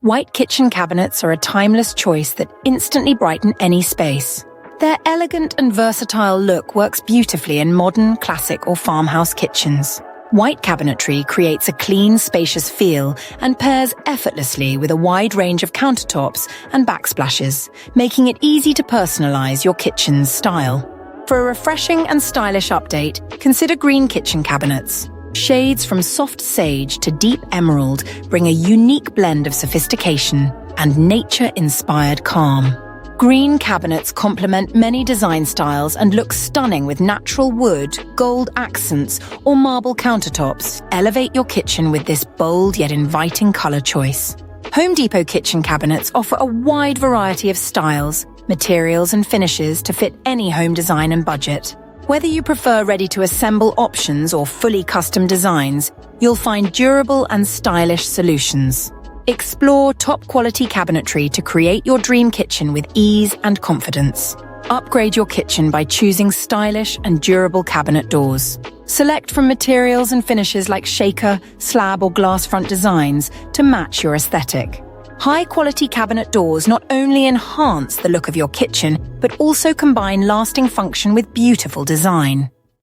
White kitchen cabinets are a timeless choice that instantly brighten any space. Their elegant and versatile look works beautifully in modern, classic, or farmhouse kitchens. White cabinetry creates a clean, spacious feel and pairs effortlessly with a wide range of countertops and backsplashes, making it easy to personalize your kitchen's style. For a refreshing and stylish update, consider green kitchen cabinets. Shades from soft sage to deep emerald bring a unique blend of sophistication and nature-inspired calm. Green cabinets complement many design styles and look stunning with natural wood, gold accents, or marble countertops. Elevate your kitchen with this bold yet inviting color choice. Home Depot kitchen cabinets offer a wide variety of styles, materials, and finishes to fit any home design and budget. Whether you prefer ready-to-assemble options or fully custom designs, you'll find durable and stylish solutions. Explore top-quality cabinetry to create your dream kitchen with ease and confidence. Upgrade your kitchen by choosing stylish and durable cabinet doors. Select from materials and finishes like shaker, slab, or glass front designs to match your aesthetic. High-quality cabinet doors not only enhance the look of your kitchen, but also combine lasting function with beautiful design.